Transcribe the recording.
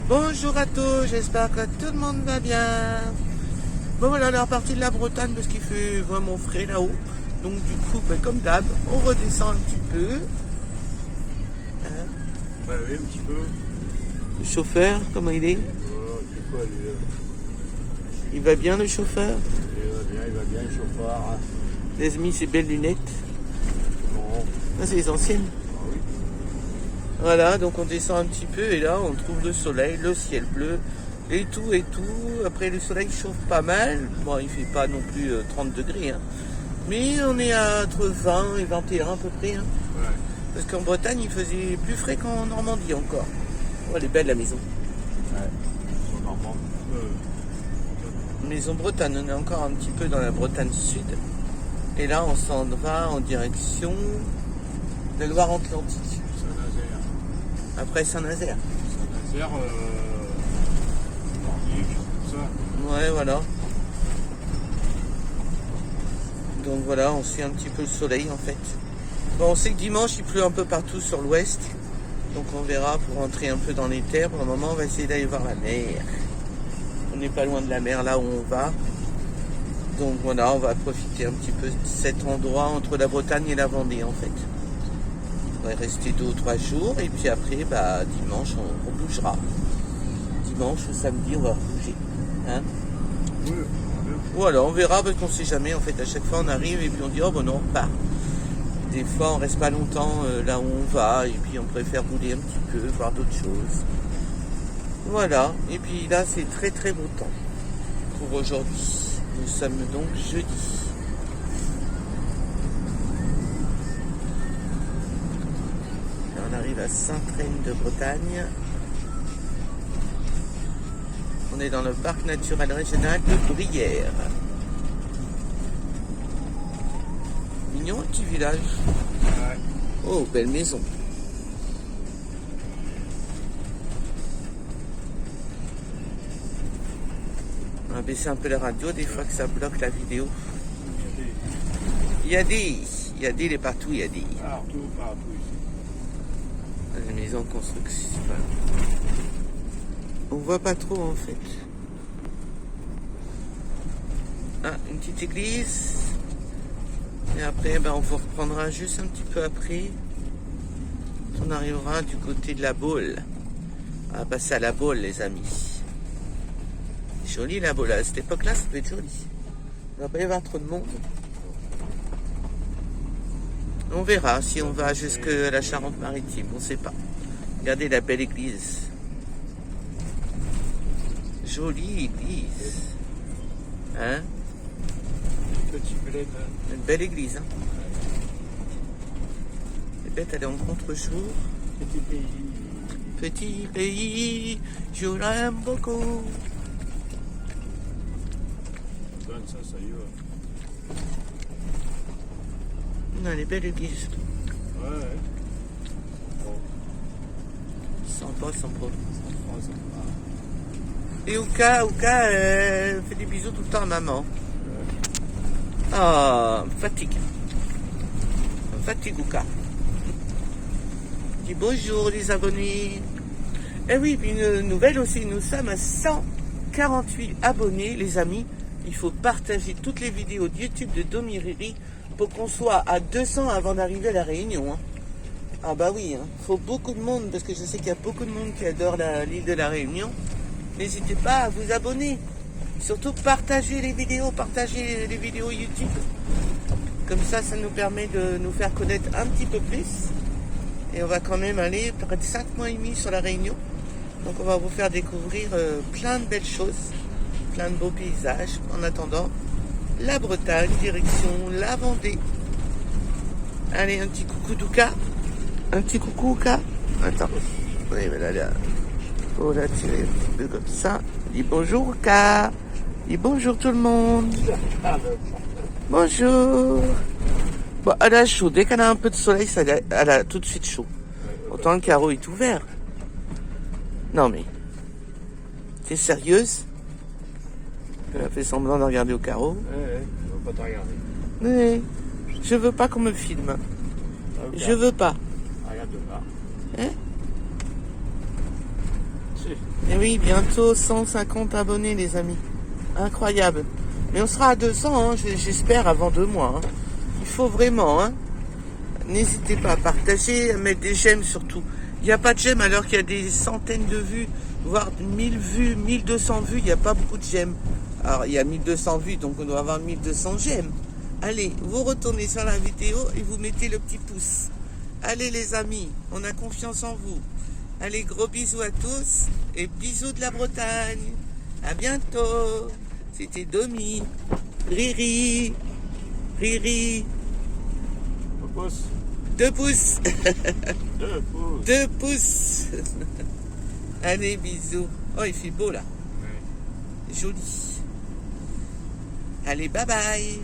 Bonjour à tous, j'espère que tout le monde va bien. Bon voilà, on est reparti de la Bretagne parce qu'il fait vraiment frais là-haut. Donc du coup, comme d'hab, on redescend un petit peu. Hein? Bah oui, un petit peu. Le chauffeur, comment il est? C'est quoi lui? Il va bien le chauffeur? Il va bien, le chauffeur. Hein. Il a mis ses belles lunettes. Non. Ah, c'est les anciennes. Ah oui. Voilà, donc on descend un petit peu et là on trouve le soleil, le ciel bleu et tout et tout. Après le soleil chauffe pas mal. Bon, il fait pas non plus 30 degrés, hein. Mais on est à entre 20 et 21 à peu près. Hein. Ouais. Parce qu'en Bretagne il faisait plus frais qu'en Normandie encore. Oh, elle est belle la maison. Ouais. Sur Normand. Maison Bretagne, on est encore un petit peu dans la Bretagne sud. Et là on s'en va en direction de Loire-Atlantique. Saint-Nazaire. Après Saint-Nazaire. Saint-Nazaire, Nordique, tout ça. Ouais, voilà. Donc voilà, on suit un petit peu le soleil en fait. Bon, on sait que dimanche il pleut un peu partout sur l'ouest. Donc on verra pour rentrer un peu dans les terres. Pour le moment, on va essayer d'aller voir la mer. On n'est pas loin de la mer là où on va. Donc voilà, on va profiter un petit peu de cet endroit entre la Bretagne et la Vendée en fait. On va rester 2 ou 3 jours et puis après, dimanche, on bougera. Dimanche ou samedi, on va bouger. Hein? Oui. Voilà, on verra parce qu'on sait jamais. En fait, à chaque fois, on arrive et puis on dit oh bon, non, on repart. Des fois, on reste pas longtemps là où on va et puis on préfère rouler un petit peu, voir d'autres choses. Voilà. Et puis là, c'est très très beau temps pour aujourd'hui. Nous sommes donc jeudi. On arrive à Sainte-Reine de Bretagne. On est dans le parc naturel régional de Brière. Mignon petit village. Ouais. Oh, belle maison. On va baisser un peu la radio des fois que ça bloque la vidéo. Il y a des, il est partout, il y a des. Partout ici. Les maisons de construction. On voit pas trop en fait. Ah, une petite église. Et après, on vous reprendra juste un petit peu après. On arrivera du côté de la Baule. On va passer à la Baule, les amis. Jolie la Baule. À cette époque-là, ça peut être joli. Il ne va pas y avoir trop de monde. On verra si on va jusqu'à la Charente-Maritime. On ne sait pas. Regardez la belle église. Jolie église. Hein? Petit bled. Une belle église. Hein? Les bêtes, elle est en contre-jour. Petit pays. Petit pays, je l'aime beaucoup. Donne ça, ça y va. Non, elle est belle église. Ouais. Bon. Sympa, sympa. Ça va. Et Ouka, fait des bisous tout le temps à maman. Ah, fatigue. Fatigue Ouka. Dis bonjour les abonnés. Et oui, puis une nouvelle aussi, nous sommes à 148 abonnés les amis. Il faut partager toutes les vidéos de YouTube de Domiriri pour qu'on soit à 200 avant d'arriver à la Réunion. Hein. Ah bah oui, hein. Faut beaucoup de monde parce que je sais qu'il y a beaucoup de monde qui adore l'île de la Réunion. N'hésitez pas à vous abonner. Surtout partagez les vidéos YouTube. Comme ça nous permet de nous faire connaître un petit peu plus. Et on va quand même aller près de 5 mois et demi sur la Réunion. Donc on va vous faire découvrir plein de belles choses, plein de beaux paysages. En attendant, la Bretagne, direction la Vendée. Allez, un petit coucou d'Ouka. Un petit coucou Ouka. Attends. Oui, mais là. Faut la tirer un petit peu comme ça. Dis bonjour Ouka. Dis bonjour tout le monde. Bonjour. Bon, elle a chaud. Dès qu'elle a un peu de soleil, elle a tout de suite chaud. Autant le carreau est ouvert. Non mais, t'es sérieuse? Elle a fait semblant de regarder au carreau. Ouais, on va pas te regarder. Oui. Je veux pas qu'on me filme. Je veux pas. Regarde de là. Hein? Et oui, bientôt 150 abonnés, les amis. Incroyable. Mais on sera à 200, hein, j'espère, avant 2 mois. Hein. Il faut vraiment. Hein. N'hésitez pas à partager, à mettre des j'aime surtout. Il n'y a pas de j'aime alors qu'il y a des centaines de vues, voire 1000 vues, 1200 vues. Il n'y a pas beaucoup de j'aime. Alors, il y a 1200 vues, donc on doit avoir 1200 j'aime. Allez, vous retournez sur la vidéo et vous mettez le petit pouce. Allez les amis, on a confiance en vous. Allez, gros bisous à tous et bisous de la Bretagne. À bientôt. C'était Domi. Riri. Riri. 2 pouces. 2 pouces. 2 pouces. Allez, bisous. Oh, il fait beau là. Ouais. Joli. Allez, bye bye.